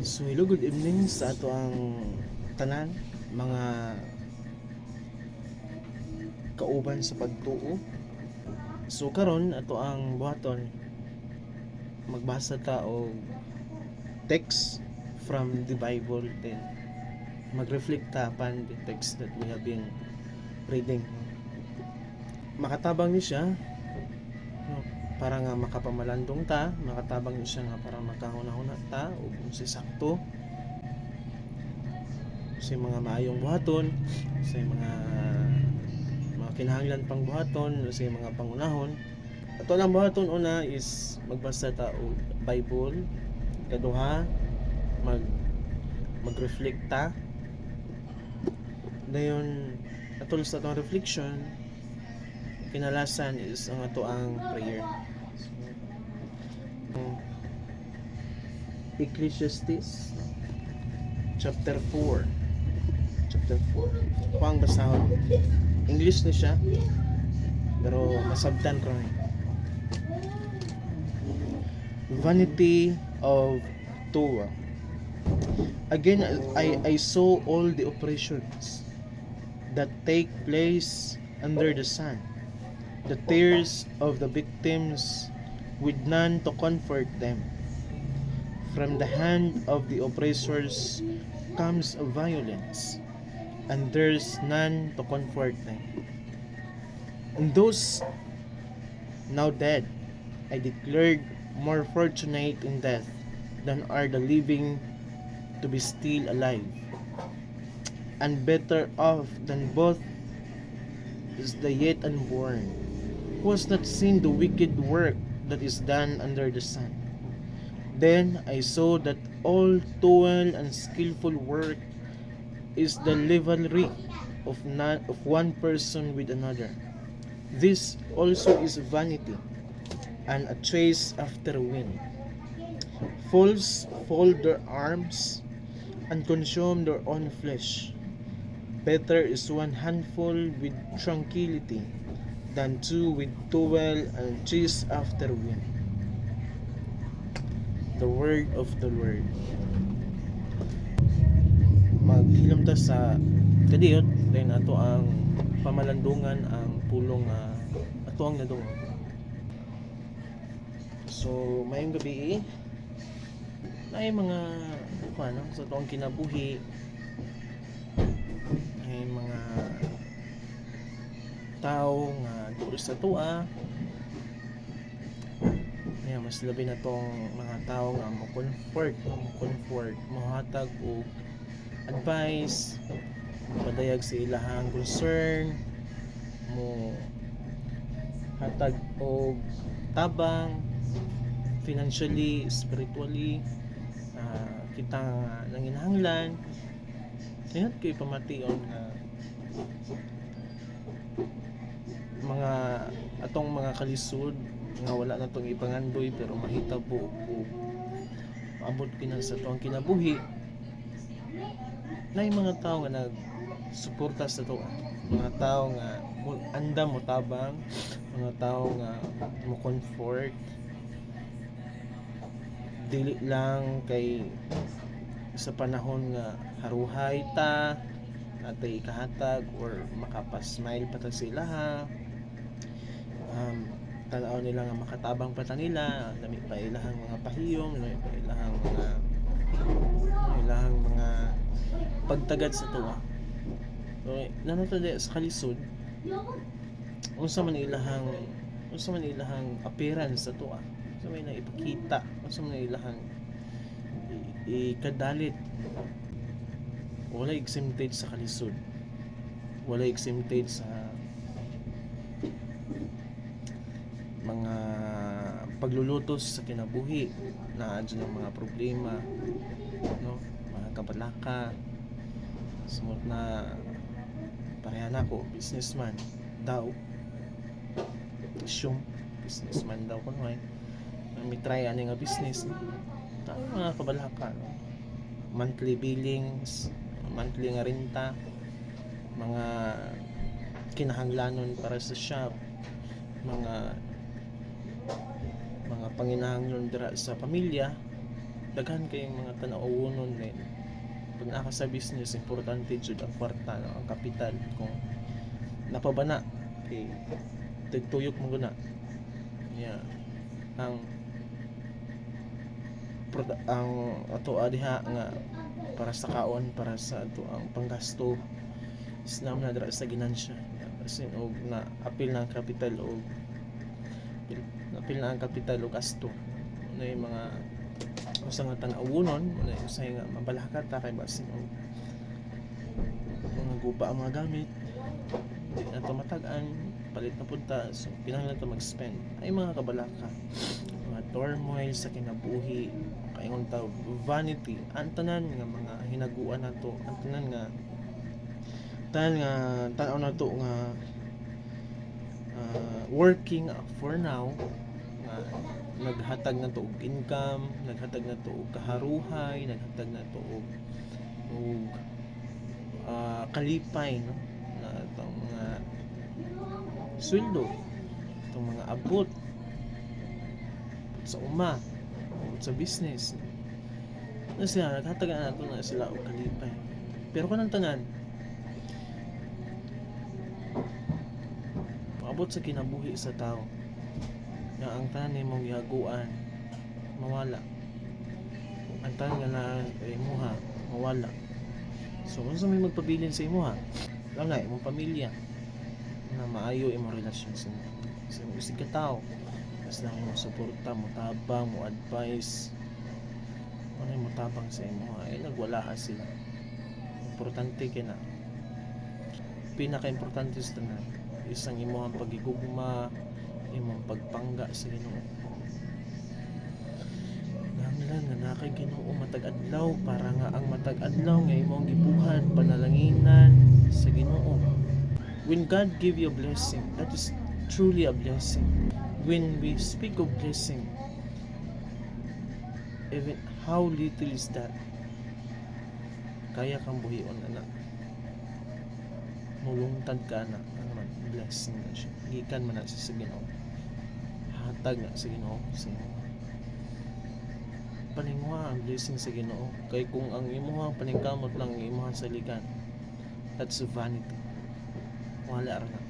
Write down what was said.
So hello, good evening sa ato ang tanan, mga kauban sa pagtuo. So karon ato ang buhaton magbasa ta og text from the Bible, then magreflect ta upon the text that we have been reading. Makatabang ni siya, no, para nga makapamalandong ta, makatabang ni siya nga para makahuna-huna ta ug unsay sakto sa mga maayong buhaton, sa mga kinahanglan pang buhaton, sa mga pangunahon. Ato lang buhaton una is magbasa ta og Bible, kaduha magreflect ta, dayon atol sa atong reflection, kinalasan is ang ato ang prayer. Ecclesiastes chapter 4. Ito ang basahon. English na siya, pero masabtan ko rin. Vanity of Toa. Again, I saw all the operations that take place under the sun, the tears of the victims with none to comfort them. From the hand of the oppressors comes violence, and there's none to comfort them. And those now dead, I declared more fortunate in death than are the living to be still alive, and better off than both is the yet unborn, who has not seen the wicked work that is done under the sun. Then I saw that all toil and skillful work is the rivalry of one person with another. This also is vanity, and a chase after wind. Fools fold their arms and consume their own flesh. Better is one handful with tranquility than two with toil and chase after wind. The word of the Lord. Maghilom ta sa kadiyot, then ato ang pamalandungan ang pulong ato ang nadungog. So mayong gabi na mga ano sa ato ang kinabuhi, ay mga tao nga dito sa tua. Mas labi na tong mga tao nga mo comfort, mohatag og advice, padayag sa ilahang concern, mo hatag og tabang financially, spiritually, kita nanginahanglan. Kaya kay pamation nga mga atong mga kalisod nga wala na tong ipangandoy pero mahitabo o maabot kinan sa tuang kinabuhi, na yung mga tao nga nagsuporta sa to, mga tao nga andam mo tabang, mga tao nga mo comfort, dili lang kay sa panahon nga haruhay ta natay ikahatag or makapasmile pa ta sila tanaw nila nga makatabang pa ta nila, lami pa ilahang mga pahiyom, lami pa ilahang mga pagtagad sa tuwa. So nanatod sa kalisod, unsa man ilahang appearance sa tuwa, unsa may naipakita, unsa man ilahang ikadalit. Wala exempted sa kalisod, wala exempted sa mga paglulutos sa kinabuhi, na adyo ng mga problema, no, mga kabalaka. Sumot na pareha na ko businessman daw, businessman daw ko noy, may try ani nga business, no? Mga kabalaka, no? Monthly billings, monthly nga renta, mga kinahanglanon para sa shop, mga panginahanglan dira sa pamilya, daghan kayong mga tanaw-unon din. Pag naka sa business, importante jud ang kwarta, no? Ang kapital. Kung napabana, kay tigtuyok mo guna. Yeah. Ang ato diha nga para sa kaon, para sa ato ang panggasto is na dira sa ginansya. Kasi og na apil na ang kapital og gasto na yung mga usa nga tanawunon na usay nga mabalakat ta kay basin og mga gupa ang mga gamit di na to matag-an palit na punta, so kinahanglan ta mag-spend ay mga kabalaka, mga turmoil sa kinabuhi, kaingon ta vanity, ang tanan nga mga hinaguan nato, ang tanan nga tanaw na to nga working for now nga naghatag na to og income, naghatag na to og kaharuhay, naghatag na to og kalipay, no? Na itong mga sweldo, itong mga abot sa uma, sa business, na sila naghatag na to na sila og kalipay. Pero kanang tanan maabot sa kinabuhi sa tao na ang tanan nimong gihaguan mawala, ang tanan nga na imuha mawala. So kung may magpabilin sa imuha, lang na imong pamilya na maayo imong relasyon sa imong isig ka tao, mas lang imong suporta, mo tabang, mo advice, ano mo tabang sa imuha, nagwala sila. Importante kay na pinaka-importante sa tanan isang imong pagigugma, imong pagpangga sa Ginoo. Nanglan nga na kay Ginoo matag adlaw, para nga ang matag adlaw nga imong gibuhat panalanginan sa Ginoo. When God give you a blessing, that is truly a blessing. When we speak of blessing, even how little is that, kaya kang buhion anak, mulungtad ka na naman, blessing na siya, gikan man na sa Ginoo, hatag na sa Ginoo sa paningwa ang blessing sa Ginoo. Kay kung ang imuhang paningkamot lang ang imuhang saligan, that's vanity, wala ra na.